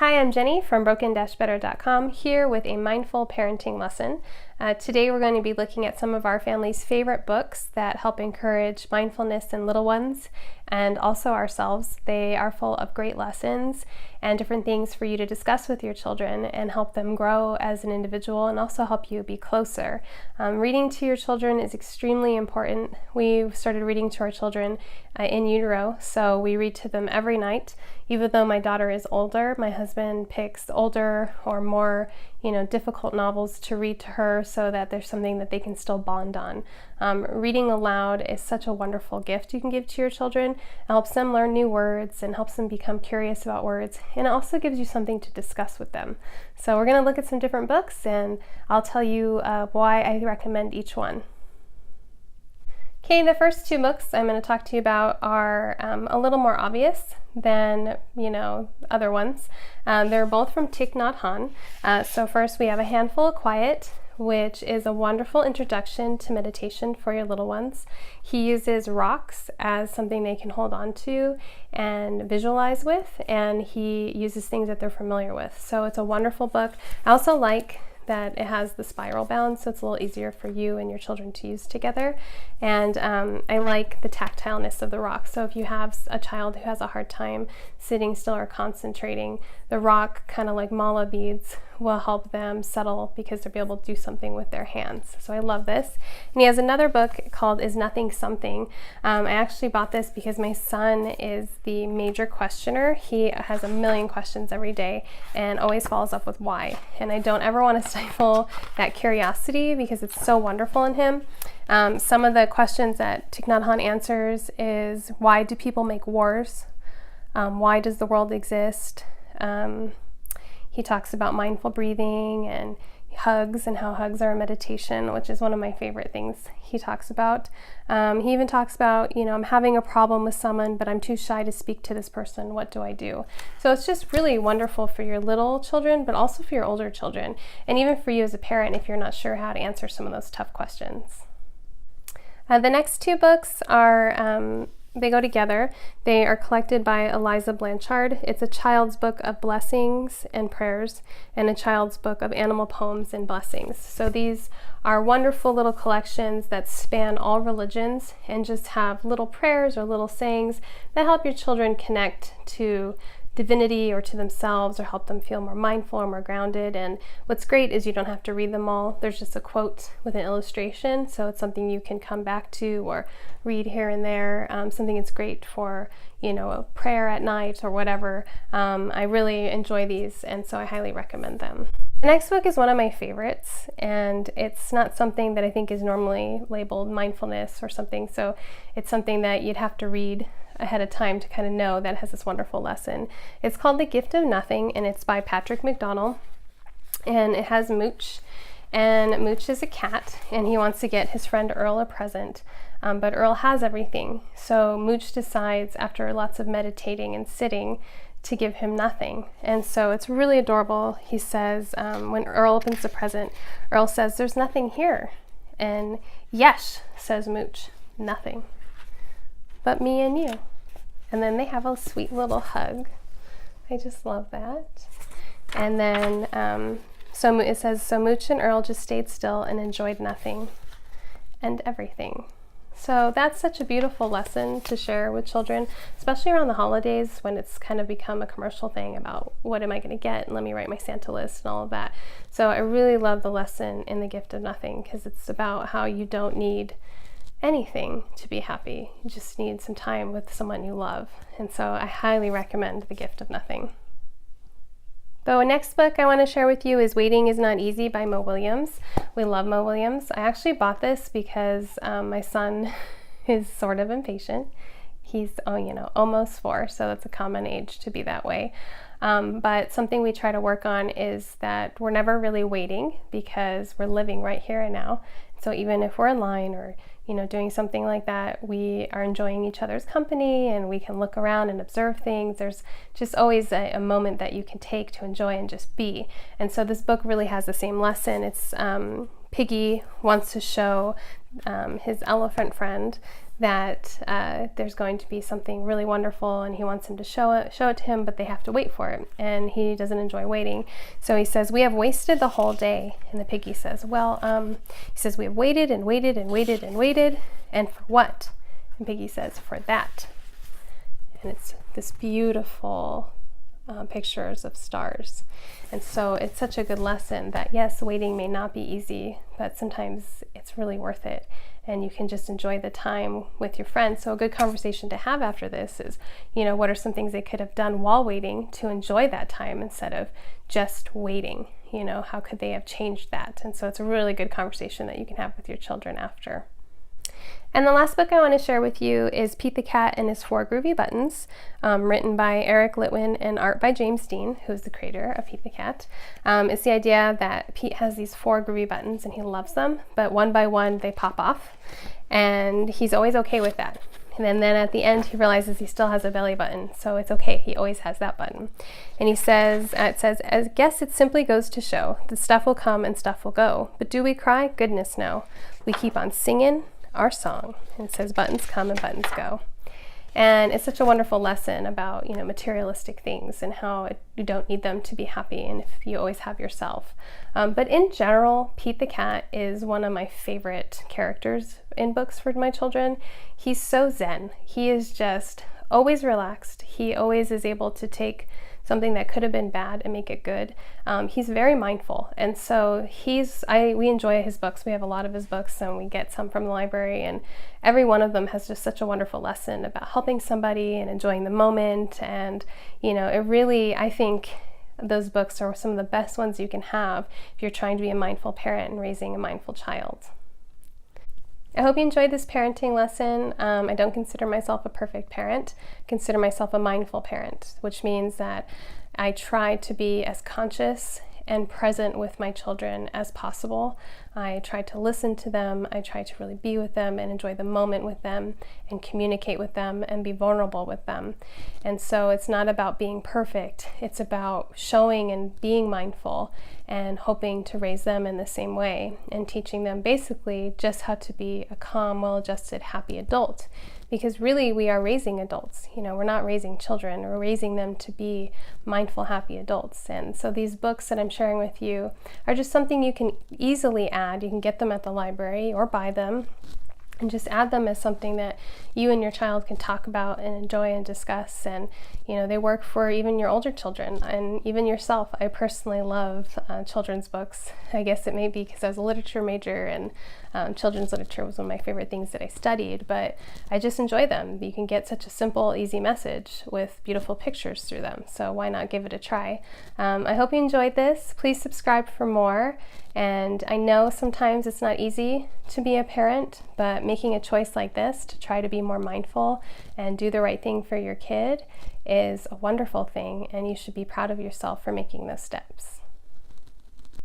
Hi, I'm Jenny from broken-better.com here with a mindful parenting lesson. Today we're going to be looking at some of our family's favorite books that help encourage mindfulness in little ones and also ourselves. They are full of great lessons and different things for you to discuss with your children and help them grow as an individual and also help you be closer. Reading to your children is extremely important. We've started reading to our children in utero, so we read to them every night. Even though my daughter is older, my husband picks older or more, difficult novels to read to her so that there's something that they can still bond on. Reading aloud is such a wonderful gift you can give to your children. It helps them learn new words and helps them become curious about words, and it also gives you something to discuss with them. So we're going to look at some different books, and I'll tell you why I recommend each one. Okay, the first two books I'm going to talk to you about are a little more obvious than, other ones. They're both from Thich Nhat Hanh. So first we have A Handful of Quiet, which is a wonderful introduction to meditation for your little ones. He uses rocks as something they can hold on to and visualize with, and he uses things that they're familiar with. So it's a wonderful book. I also like that it has the spiral bound, so it's a little easier for you and your children to use together. And I like the tactileness of the rock. So if you have a child who has a hard time sitting still or concentrating, the rock, kind of like mala beads, will help them settle because they'll be able to do something with their hands. So I love this. And he has another book called Is Nothing Something? I actually bought this because my son is the major questioner. He has a million questions every day and always follows up with why. And I don't ever want to stifle that curiosity because it's so wonderful in him. Some of the questions that Thich Nhat Hanh answers is, why do people make wars? Why does the world exist? He talks about mindful breathing and hugs and how hugs are a meditation, which is one of my favorite things he talks about. He even talks about, I'm having a problem with someone, but I'm too shy to speak to this person. What do I do? So it's just really wonderful for your little children, but also for your older children, and even for you as a parent if you're not sure how to answer some of those tough questions. The next two books are they go together. They are collected by Eliza Blanchard. It's a child's book of blessings and prayers and a child's book of animal poems and blessings. So these are wonderful little collections that span all religions and just have little prayers or little sayings that help your children connect to divinity or to themselves or help them feel more mindful or more grounded. And what's great is you don't have to read them all. There's just a quote with an illustration, so it's something you can come back to or read here and there. Something that's great for a prayer at night or whatever. I really enjoy these, and so I highly recommend them. The next book is one of my favorites, and it's not something that I think is normally labeled mindfulness or something, so it's something that you'd have to read ahead of time to kind of know that it has this wonderful lesson. It's called The Gift of Nothing, and it's by Patrick McDonnell, and it has Mooch, and Mooch is a cat, and he wants to get his friend Earl a present, but Earl has everything. So Mooch decides, after lots of meditating and sitting, to give him nothing. And so it's really adorable. He says, when Earl opens the present, Earl says, "There's nothing here." And "Yes," says Mooch, "nothing but me and you." And then they have a sweet little hug. I just love that. And then it says, "So Mooch and Earl just stayed still and enjoyed nothing and everything." So that's such a beautiful lesson to share with children, especially around the holidays when it's kind of become a commercial thing about what am I going to get and let me write my Santa list and all of that. So I really love the lesson in The Gift of Nothing because it's about how you don't need anything to be happy. You just need some time with someone you love. And so I highly recommend The Gift of Nothing. The next book I want to share with you is Waiting is Not Easy by Mo Williams. We love Mo Williams. I actually bought this because my son is sort of impatient. He's almost 4, so that's a common age to be that way. But something we try to work on is that we're never really waiting because we're living right here and now. So even if we're in line or doing something like that, we are enjoying each other's company and we can look around and observe things. There's just always a moment that you can take to enjoy and just be. And so this book really has the same lesson. It's Piggy wants to show his elephant friend that there's going to be something really wonderful, and he wants him to show it to him, but they have to wait for it, and he doesn't enjoy waiting. So he says, "We have wasted the whole day." And the piggy says, "Well," he says, "we have waited and waited and waited and waited, and for what?" And Piggy says, "For that." And it's this beautiful pictures of stars. And so it's such a good lesson that yes, waiting may not be easy, but sometimes it's really worth it, and you can just enjoy the time with your friends. So a good conversation to have after this is, what are some things they could have done while waiting to enjoy that time instead of just waiting? How could they have changed that? And so it's a really good conversation that you can have with your children after. And the last book I want to share with you is Pete the Cat and His 4 Groovy Buttons, written by Eric Litwin and art by James Dean, who's the creator of Pete the Cat. It's the idea that Pete has these 4 groovy buttons and he loves them, but one by one they pop off, and he's always okay with that. And then at the end he realizes he still has a belly button, so it's okay, he always has that button. And he says, "I guess it simply goes to show, the stuff will come and stuff will go, but do we cry? Goodness no. We keep on singing our song." And it says, "Buttons come and buttons go." And it's such a wonderful lesson about materialistic things and how you don't need them to be happy, and if you always have yourself. But in general, Pete the Cat is one of my favorite characters in books for my children. He's so zen. He is just always relaxed. He always is able to take something that could have been bad and make it good. He's very mindful, and so we enjoy his books. We have a lot of his books, and we get some from the library, and every one of them has just such a wonderful lesson about helping somebody and enjoying the moment. And it really, I think those books are some of the best ones you can have if you're trying to be a mindful parent and raising a mindful child. I hope you enjoyed this parenting lesson. I don't consider myself a perfect parent. I consider myself a mindful parent, which means that I try to be as conscious and present with my children as possible. I try to listen to them. I try to really be with them and enjoy the moment with them and communicate with them and be vulnerable with them. And so it's not about being perfect. It's about showing and being mindful and hoping to raise them in the same way and teaching them basically just how to be a calm, well-adjusted, happy adult. Because really we are raising adults. We're not raising children. We're raising them to be mindful, happy adults. And so these books that I'm sharing with you are just something you can easily add. You can get them at the library or buy them, and just add them as something that you and your child can talk about and enjoy and discuss. And they work for even your older children and even yourself. I personally love children's books. I guess it may be because I was a literature major, and children's literature was one of my favorite things that I studied, but I just enjoy them. You can get such a simple, easy message with beautiful pictures through them, so why not give it a try? I hope you enjoyed this. Please subscribe for more. And I know sometimes it's not easy to be a parent, but making a choice like this to try to be more mindful and do the right thing for your kid is a wonderful thing, and you should be proud of yourself for making those steps.